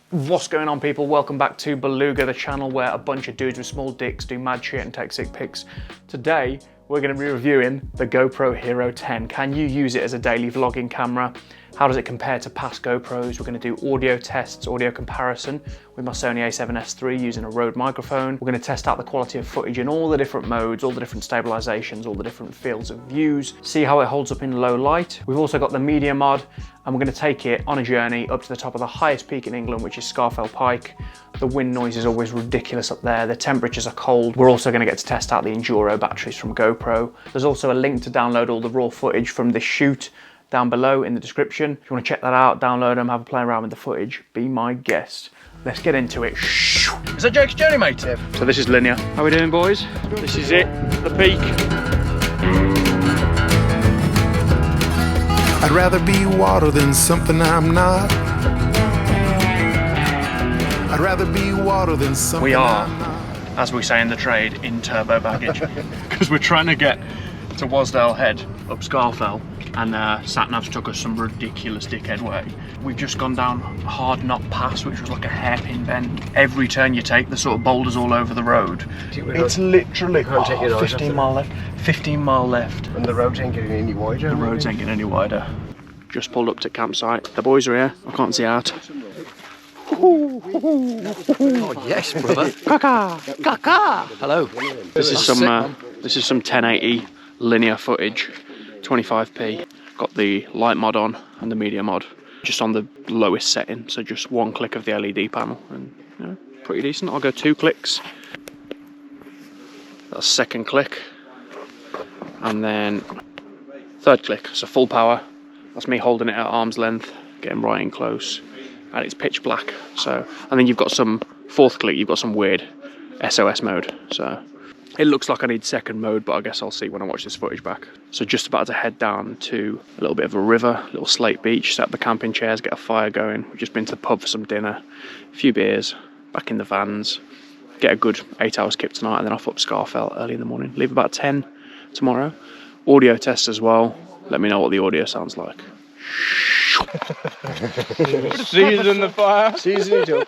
What's going on, people? Welcome back to Baluga, the channel where a bunch of dudes with small dicks do mad shit and take sick pics. Today, we're going to be reviewing the GoPro Hero 10. Can you use it as a daily vlogging camera? How does it compare to past GoPros? We're going to do audio tests, audio comparison with my Sony A7S III using a Rode microphone. We're going to test out the quality of footage in all the different modes, all the different stabilizations, all the different fields of views, see how it holds up in low light. We've also got the media mod, and we're going to take it on a journey up to the top of the highest peak in England, which is Scafell Pike. The wind noise is always ridiculous up there. The temperatures are cold. We're also going to get to test out the Enduro batteries from GoPro. There's also a link to download all the raw footage from this shoot down below in the description. If you want to check that out, download them, have a play around with the footage, be my guest. Let's get into it. Is that Jake's journey, mate? Yep. So this is linear. How we doing, boys? This is it, the peak. I'd rather be water than something I'm not. I'd rather be water than something we are, I'm not. As we say in the trade, in turbo baggage. Because we're trying to get to Wasdale Head up Scafell, and sat-navs took us some ridiculous dickhead way. We've just gone down Hard Knot Pass, which was like a hairpin bend. Every turn you take, there's sort of boulders all over the road. It's literally 15 mile left. 15 mile left. And the roads ain't getting any wider. The roads ain't getting any wider. Just pulled up to campsite. The boys are here. I can't see out. Oh yes, brother. Kaka! Kaka! Hello. This is some 1080 linear footage, 25p. Got the light mod on and the media mod, just on the lowest setting, so just one click of the LED panel, and you know, pretty decent. I'll go 2 clicks. That's second click, and then third click. So full power. That's me holding it at arm's length, getting right in close, and it's pitch black. So, and then you've got some fourth click. You've got some weird SOS mode. So. It looks like I need second mode, but I guess I'll see when I watch this footage back. So just about to head down to a little bit of a river, a little slate beach, set up the camping chairs, get a fire going. We've just been to the pub for some dinner, a few beers, back in the vans, get a good 8 hours kip tonight, and then off up Scafell early in the morning. Leave about 10 tomorrow. Audio test as well. Let me know what the audio sounds like. Season the fire. Season it up.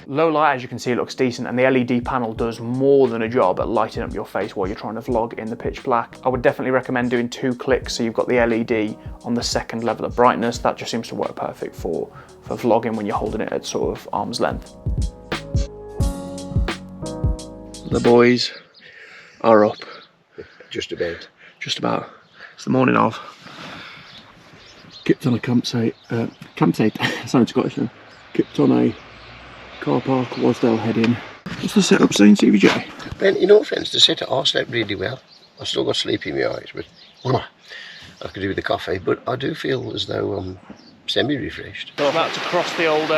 Low light, as you can see, it looks decent, and the LED panel does more than a job at lighting up your face while you're trying to vlog in the pitch black. I would definitely recommend doing 2 clicks, so you've got the LED on the second level of brightness. That just seems to work perfect for vlogging when you're holding it at sort of arm's length. The boys are up. Just about. Just about. It's the morning of. Kipped on a campsite. Sounds Scottish now. Kipped on a car park, Wasdale heading. What's the setup saying, CVJ? Ben, in all fairness, the setup, I slept really well. I've still got sleep in my eyes, but I could do with the coffee. But I do feel as though I'm semi-refreshed. So I'm about to cross the old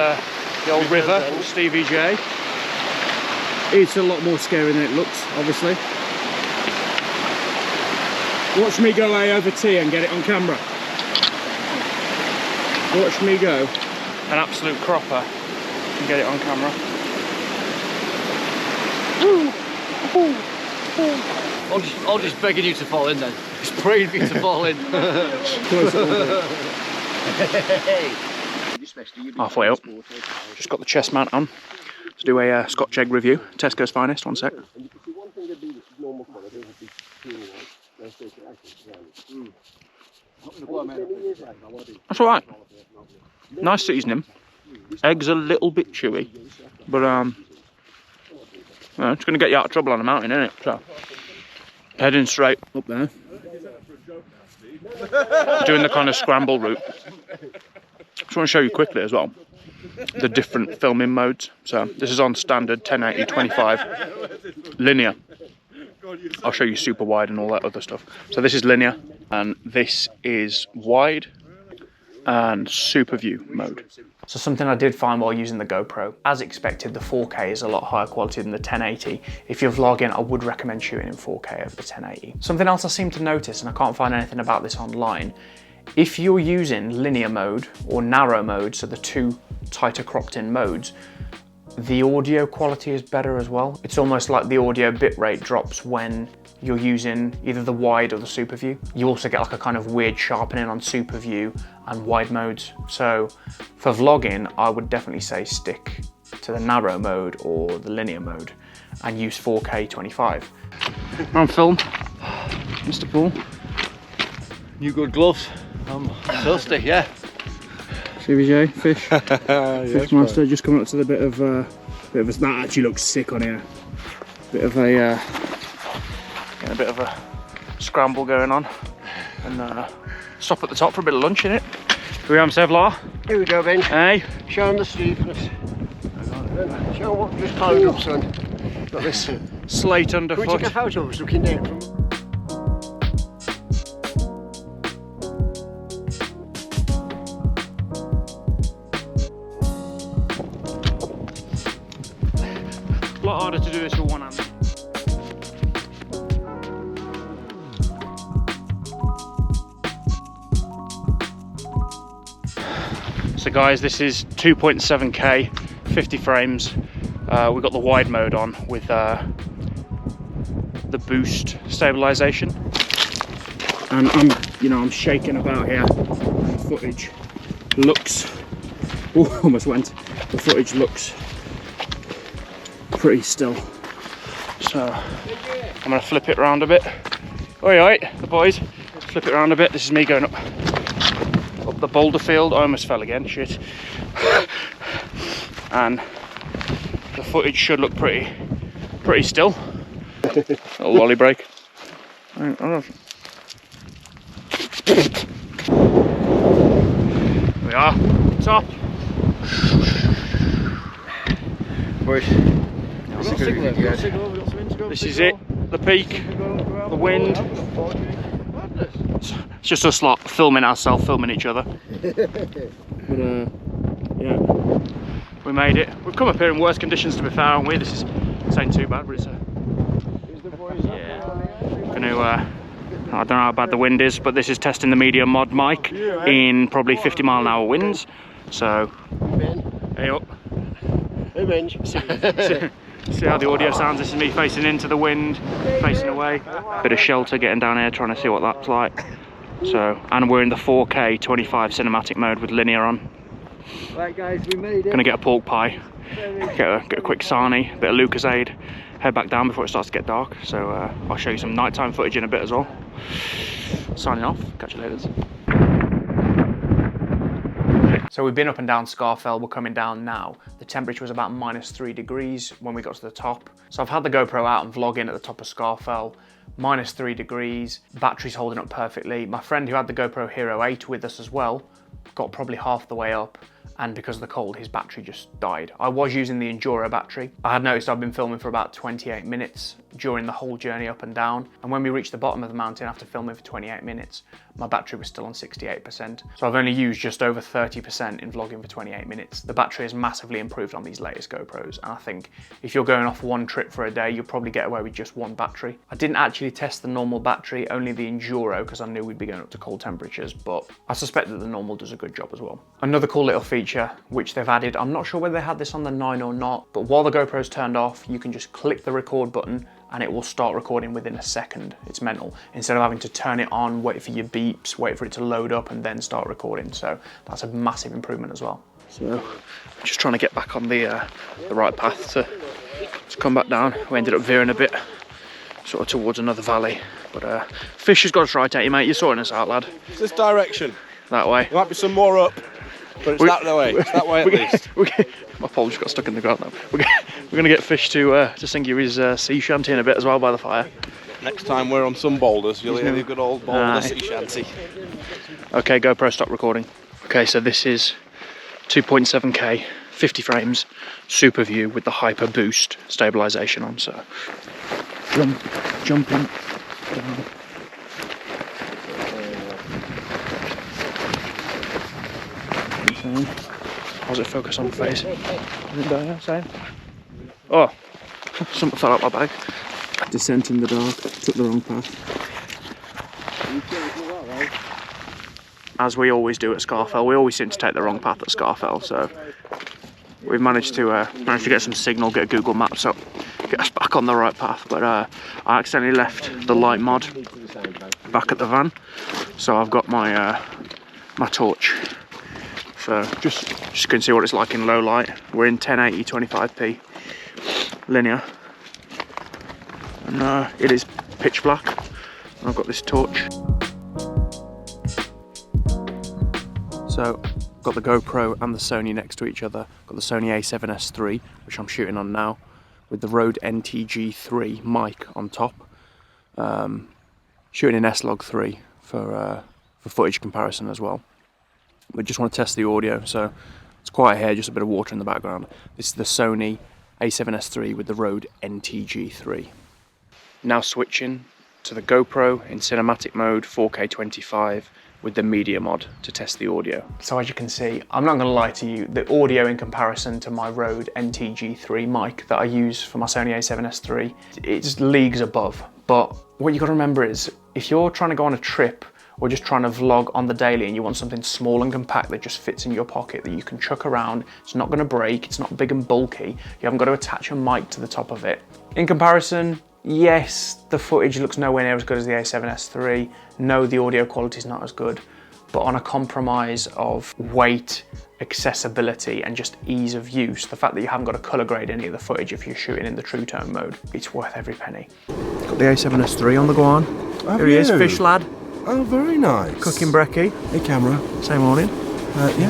river, Stevie J. It's a lot more scary than it looks, obviously. Watch me go A over T and get it on camera. Watch me go. An absolute cropper. And get it on camera. I'm just begging you to fall in then. Just praying for you to fall in. Halfway up. Just got the chest mount on to do a Scotch egg review. Tesco's finest, one sec. That's alright. Nice seasoning. Egg's a little bit chewy, but it's going to get you out of trouble on the mountain, isn't it? So, heading straight up there. Doing the kind of scramble route. Just want to show you quickly as well the different filming modes. So this is on standard 1080 25 linear. I'll show you super wide and all that other stuff. So this is linear, and this is wide and super view mode. So something I did find while using the GoPro, as expected, the 4K is a lot higher quality than the 1080. If you're vlogging, I would recommend shooting in 4K over the 1080. Something else I seem to notice, and I can't find anything about this online, if you're using linear mode or narrow mode, so the 2 tighter cropped in modes, the audio quality is better as well. It's almost like the audio bitrate drops when you're using either the wide or the super view. You also get like a kind of weird sharpening on super view and wide modes. So for vlogging, I would definitely say stick to the narrow mode or the linear mode and use 4K 25. We're on film, Mr. Paul. New good gloves. I'm thirsty, yeah. CVJ, fish. Fish master, just coming up to the bit of that actually looks sick on here. Bit of a scramble going on, and stop at the top for a bit of lunch in it. Here we are, Sevlar. Here we go, Ben. Hey. Show them the steepness. Show what we've just climbed up, son. Got this. Slate Can we underfoot. take a photo of us looking down from... A lot harder to do this with one hand. So guys, this is 2.7K, 50 frames. We've got the wide mode on with the boost stabilisation. And I'm shaking about here. The footage looks, almost went. The footage looks pretty still. So I'm gonna flip it around a bit. Alright, the boys, flip it around a bit. This is me going up the boulder field. I almost fell again, shit. And the footage should look pretty still. Little lolly break. We are top. Boys. This is it, the peak, the wind. It's just us lot filming ourselves, filming each other. But yeah, we made it. We've come up here in worse conditions, to be fair, aren't we? This ain't too bad, but it's yeah. I don't know how bad the wind is, but this is testing the medium mod mic in probably 50 mile an hour winds. So, hey up. Hey, Benj. See how the audio sounds. This is me facing into the wind, facing away. Bit of shelter getting down here, trying to see what that's like. So, and we're in the 4K 25 cinematic mode with linear on. Right guys, we made it. Gonna get a pork pie, get a quick sarnie, a bit of Lucasade, head back down before it starts to get dark. So I'll show you some nighttime footage in a bit as well. Signing off, catch you later. So we've been up and down Scafell, we're coming down now. The temperature was about -3 degrees when we got to the top. So I've had the GoPro out and vlogging at the top of Scafell, -3 degrees, battery's holding up perfectly. My friend who had the GoPro Hero 8 with us as well, got probably half the way up, and because of the cold, his battery just died. I was using the Enduro battery. I had noticed I'd been filming for about 28 minutes during the whole journey up and down, and when we reached the bottom of the mountain after filming for 28 minutes, my battery was still on 68%. So I've only used just over 30% in vlogging for 28 minutes. The battery has massively improved on these latest GoPros, and I think if you're going off one trip for a day, you'll probably get away with just one battery. I didn't actually test the normal battery, only the Enduro, because I knew we'd be going up to cold temperatures, but I suspect that the normal does a good job as well. Another cool little feature which they've added, I'm not sure whether they had this on the 9 or not, but while the GoPro's turned off, you can just click the record button and it will start recording within a second. It's mental. Instead of having to turn it on, wait for your beeps, wait for it to load up and then start recording. So that's a massive improvement as well. So I'm just trying to get back on the right path to come back down. We ended up veering a bit sort of towards another valley, but Fish has got us right at you, mate. You're sorting us out, lad. It's this direction. That way. There might be some more up, but it's that way. It's that way at least. My pole just got stuck in the ground now. We're going to get Fish to sing you his sea shanty in a bit as well by the fire. Next time we're on some boulders, you'll hear the good old boulder sea shanty. Okay, GoPro, stop recording. Okay, so this is 2.7K, 50 frames, super view with the hyper boost stabilisation on. So jumping down. How's it focus on the face? Same. Oh, something fell out my bag. Descent in the dark, took the wrong path. As we always do at Scafell, we always seem to take the wrong path at Scafell, so we've managed to get some signal, get Google Maps up, get us back on the right path, but I accidentally left the light mod back at the van, so I've got my my torch. So just can see what it's like in low light. We're in 1080 25p linear, and it is pitch black. And I've got this torch. So got the GoPro and the Sony next to each other. Got the Sony A7S III, which I'm shooting on now, with the Rode NTG3 mic on top. Shooting in S-Log 3 for footage comparison as well. We just want to test the audio, so it's quiet here, just a bit of water in the background. This is the Sony A7S III with the Rode NTG3. Now switching to the GoPro in cinematic mode, 4K 25, with the media mod to test the audio. So as you can see, I'm not going to lie to you, the audio in comparison to my Rode NTG3 mic that I use for my Sony A7S III, it's leagues above. But what you got to remember is, if you're trying to go on a trip or just trying to vlog on the daily and you want something small and compact that just fits in your pocket, that you can chuck around, it's not going to break, it's not big and bulky, you haven't got to attach a mic to the top of it. In comparison, yes, the footage looks nowhere near as good as the A7S III. No, the audio quality is not as good. But on a compromise of weight, accessibility, and just ease of use, the fact that you haven't got to colour grade any of the footage if you're shooting in the True Tone mode, it's worth every penny. Got the A7S III on the go on. Here he is, fish lad. Oh, very nice. Cooking brekkie. Hey, camera. Say morning. Yeah.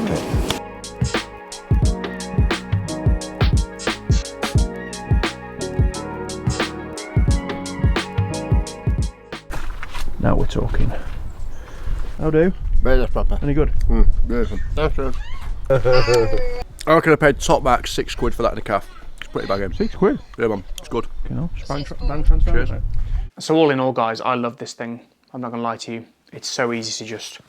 Now we're talking. How do? Very proper. Any good? Beautiful. That's good. I reckon I paid top back £6 for that in a calf. It's pretty bad game. £6? Yeah, man. It's good. You know, bank transfer. Cheers. So all in all, guys, I love this thing. I'm not gonna lie to you. It's so easy to just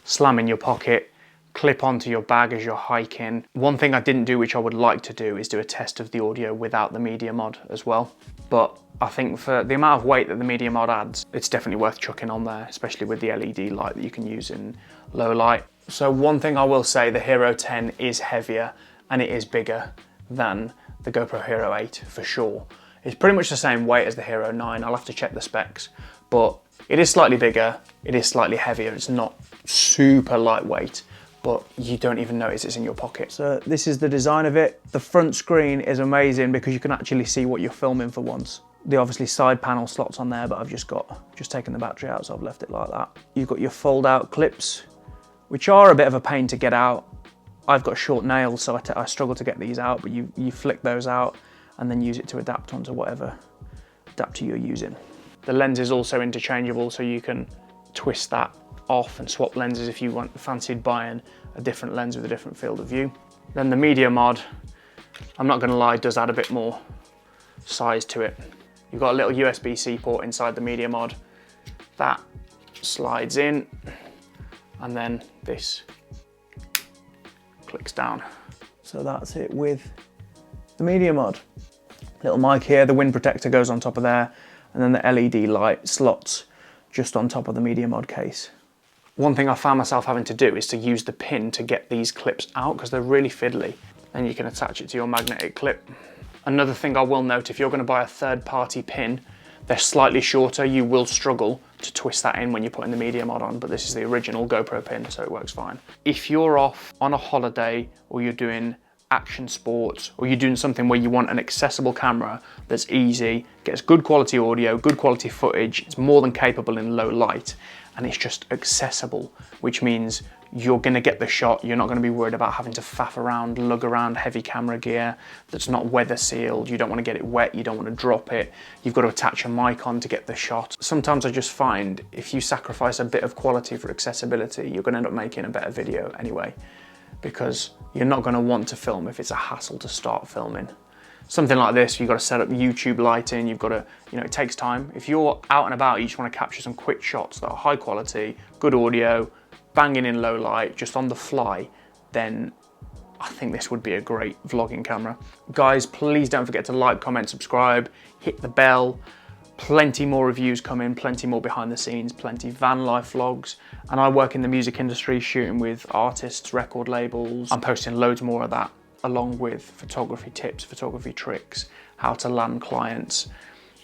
slam in your pocket, clip onto your bag as you're hiking. One thing I didn't do, which I would like to do, is do a test of the audio without the media mod as well. But I think for the amount of weight that the media mod adds, it's definitely worth chucking on there, especially with the LED light that you can use in low light. So one thing I will say, the Hero 10 is heavier and it is bigger than the GoPro Hero 8 for sure. It's pretty much the same weight as the Hero 9. I'll have to check the specs, but it is slightly bigger, it is slightly heavier. It's not super lightweight, but you don't even notice it's in your pocket. So this is the design of it. The front screen is amazing because you can actually see what you're filming for once. The obviously side panel slots on there, but I've just taken the battery out, so I've left it like that. You've got your fold out clips, which are a bit of a pain to get out. I've got short nails, so I struggle to get these out, but you flick those out and then use it to adapt onto whatever adapter you're using. The lens is also interchangeable, so you can twist that off and swap lenses if you fancied buying a different lens with a different field of view. Then the media mod, I'm not gonna lie, does add a bit more size to it. You've got a little USB-C port inside the media mod that slides in, and then this clicks down. So that's it with the media mod. Little mic here, the wind protector goes on top of there, and then the LED light slots just on top of the media mod case. One thing I found myself having to do is to use the pin to get these clips out because they're really fiddly. Then you can attach it to your magnetic clip. Another thing I will note, if you're going to buy a third-party pin, they're slightly shorter. You will struggle to twist that in when you're putting the media mod on, but this is the original GoPro pin, so it works fine. If you're off on a holiday or you're doing action sports, or you're doing something where you want an accessible camera that's easy, gets good quality audio, good quality footage, it's more than capable in low light, and it's just accessible, which means you're gonna get the shot. You're not gonna be worried about having to faff around, lug around heavy camera gear that's not weather sealed. You don't wanna get it wet, you don't wanna drop it. You've got to attach a mic on to get the shot. Sometimes I just find if you sacrifice a bit of quality for accessibility, you're gonna end up making a better video anyway, because you're not gonna want to film if it's a hassle to start filming. Something like this, you've got to set up YouTube lighting, you've got to, it takes time. If you're out and about, you just want to capture some quick shots that are high quality, good audio, banging in low light, just on the fly, then I think this would be a great vlogging camera. Guys, please don't forget to like, comment, subscribe, hit the bell. Plenty more reviews coming, plenty more behind the scenes, plenty van life vlogs. And I work in the music industry, shooting with artists, record labels. I'm posting loads more of that along with photography tips, photography tricks, how to land clients.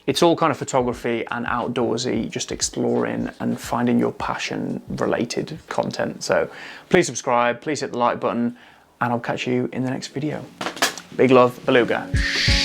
It's all kind of photography and outdoorsy, just exploring and finding your passion related content. So please subscribe, please hit the like button, and I'll catch you in the next video. Big love, Baluga.